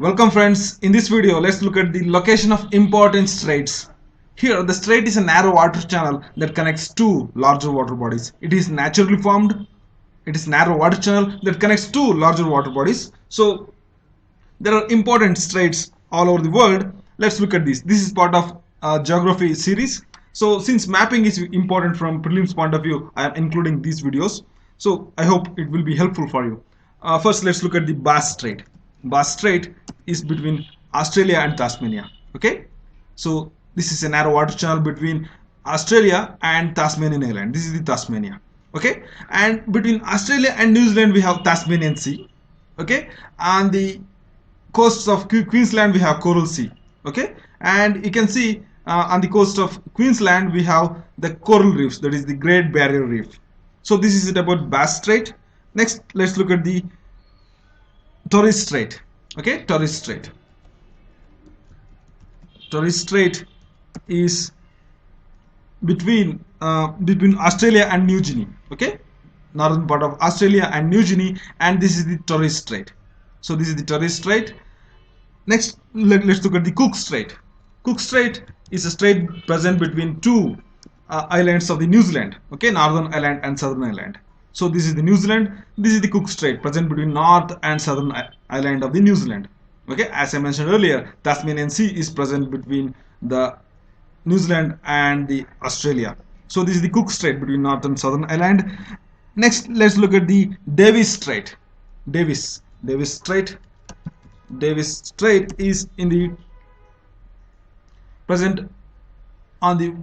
Welcome friends. In this video, let's look at the location of important straits. Here, the strait is a narrow water channel that connects two larger water bodies. It is naturally formed. It is narrow water channel that connects two larger water bodies. So, there are important straits all over the world. Let's look at this. This is part of geography series. So, since mapping is important from prelims point of view, I am including these videos. So, I hope it will be helpful for you. First, let's look at the Bass Strait. Bass Strait is between Australia and Tasmania. Okay, so this is a narrow water channel between Australia and Tasmanian Island. This is the Tasmania. Okay, and between Australia and New Zealand we have Tasmanian Sea. Okay, on the coasts of Queensland we have Coral Sea. Okay, and you can see on the coast of Queensland we have the coral reefs, that is the Great Barrier Reef. So this is it about Bass Strait. Next, let's look at the Torres Strait. Okay, Torres Strait. Torres Strait is between Australia and New Guinea. Okay, northern part of Australia and New Guinea, and this is the Torres Strait. So this is the Torres Strait. Next, let's look at the Cook Strait. Cook Strait is a strait present between two islands of the New Zealand. Okay, Northern Island and Southern Island. So this is the New Zealand, this is the Cook Strait present between North and Southern Island of the New Zealand. Okay, as I mentioned earlier, Tasmanian Sea is present between the New Zealand and the Australia. So this is the Cook Strait between North and Southern Island. Next, let's look at the Davis Strait. Davis Strait. Davis Strait is in the present on the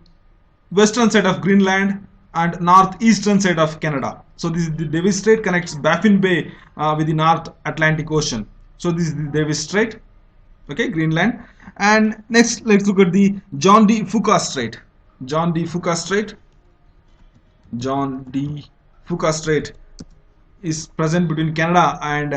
western side of Greenland and northeastern side of Canada. So this is the Davis Strait, connects Baffin Bay with the North Atlantic Ocean. So this is the Davis Strait. Okay, Greenland. And next, let's look at the John D. Fuca Strait. John D. Fuca Strait. John D. Fuca Strait is present between Canada and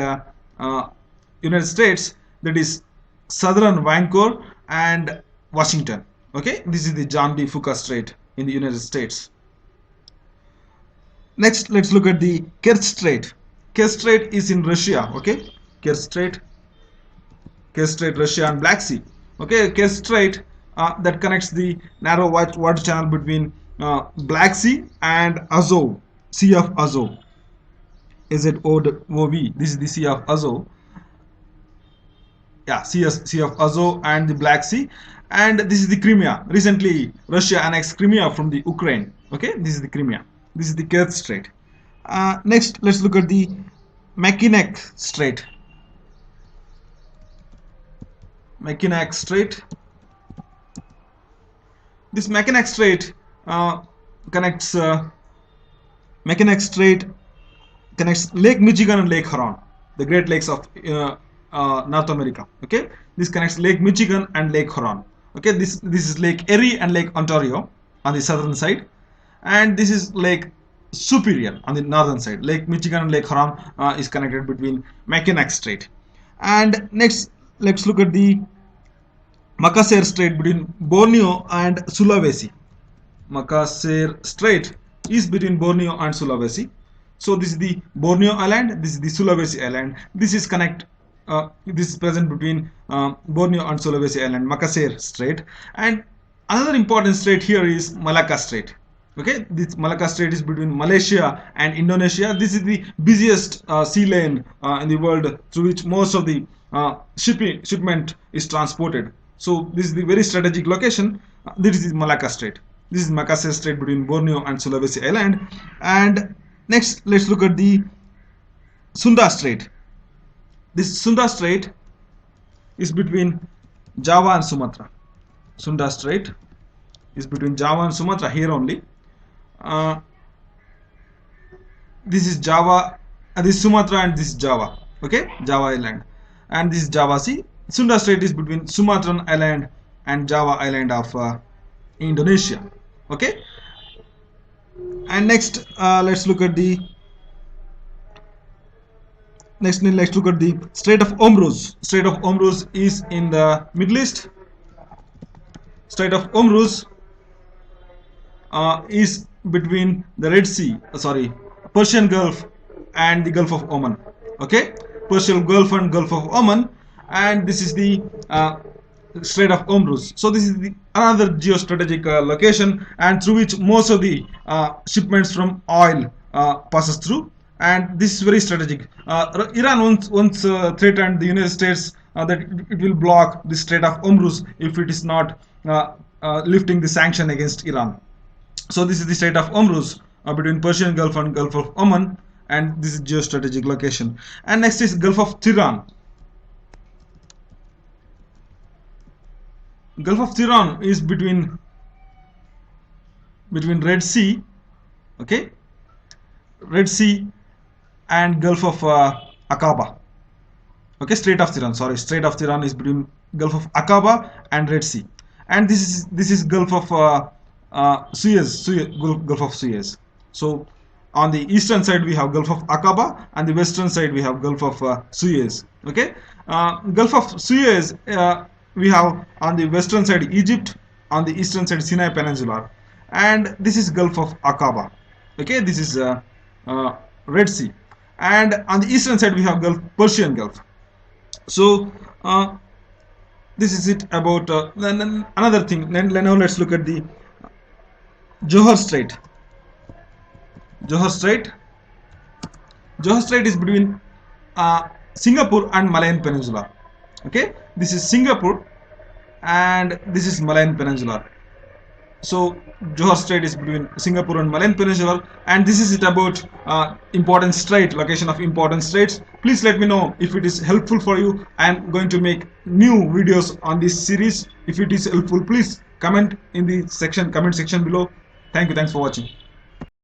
United States. That is southern Vancouver and Washington. Okay, this is the John D. Fuca Strait in the United States. Next, let's look at the Kerch Strait. Kerch Strait is in Russia. Okay, Kerch Strait, Russia and Black Sea. Okay, Kerch Strait that connects the narrow water channel between Black Sea and Azov, Sea of Azov. Azov. This is the Sea of Azov. Yeah, Sea of Azov and the Black Sea. And this is the Crimea. Recently, Russia annexed Crimea from the Ukraine. Okay, this is the Crimea. This is the Kerch Strait. Next, let's look at the Mackinac Strait. Mackinac Strait. This Mackinac Strait connects Lake Michigan and Lake Huron, the Great Lakes of North America. Okay, this connects Lake Michigan and Lake Huron. Okay, this is Lake Erie and Lake Ontario on the southern side, and this is Lake Superior on the northern side. Lake Michigan and Lake Huron is connected between Mackinac Strait. And next, let's look at the Makassar Strait between Borneo and Sulawesi. Makassar Strait is between Borneo and Sulawesi. So this is the Borneo Island, this is the Sulawesi Island. This is this is present between Borneo and Sulawesi Island, Makassar Strait. And another important strait here is Malacca Strait. Okay, this Malacca Strait is between Malaysia and Indonesia. This is the busiest sea lane in the world through which most of the shipment is transported. So this is the very strategic location. This is Malacca Strait. This is Makassar Strait between Borneo and Sulawesi Island. And next, let's look at the Sunda Strait. This Sunda Strait is between Java and Sumatra. Sunda Strait is between Java and Sumatra, here only. This is Java, this is Sumatra, and this is Java. Okay, Java Island, and this is Java Sea. Sunda Strait is between Sumatran Island and Java Island of Indonesia. Okay, and next, let's look at the Strait of Hormuz. Strait of Hormuz is in the Middle East. Strait of Hormuz is between the Persian Gulf and the Gulf of Oman. Okay, Persian Gulf and Gulf of Oman, and this is the Strait of Hormuz. So this is another geostrategic location, and through which most of the shipments from oil passes through, and this is very strategic. Iran once threatened the United States that it will block the Strait of Hormuz if it is not lifting the sanction against Iran. So this is the Strait of Hormuz between Persian Gulf and Gulf of Oman, and this is geostrategic location. And next is Gulf of Tiran. Gulf of Tiran is between Red Sea, okay, Red Sea and Gulf of Aqaba. Okay, Strait of Tiran. Sorry, Strait of Tiran is between Gulf of Aqaba and Red Sea, and this is Gulf of Suez, Gulf of Suez. So on the eastern side we have Gulf of Aqaba, and the western side we have Gulf of Suez. Okay, Gulf of Suez we have on the western side Egypt, on the eastern side Sinai Peninsula, and this is Gulf of Aqaba. Okay, this is Red Sea, and on the eastern side we have Persian Gulf. So this is it about another thing. Now let's look at the Johor Strait. Johor Strait is between Singapore and Malayan Peninsula. Okay, this is Singapore and this is Malayan Peninsula. So Johor Strait is between Singapore and Malayan Peninsula, and this is it about important strait, location of important straits. Please let me know if it is helpful for you. I am going to make new videos on this series. If it is helpful, please comment in the comment section below. Thanks for watching.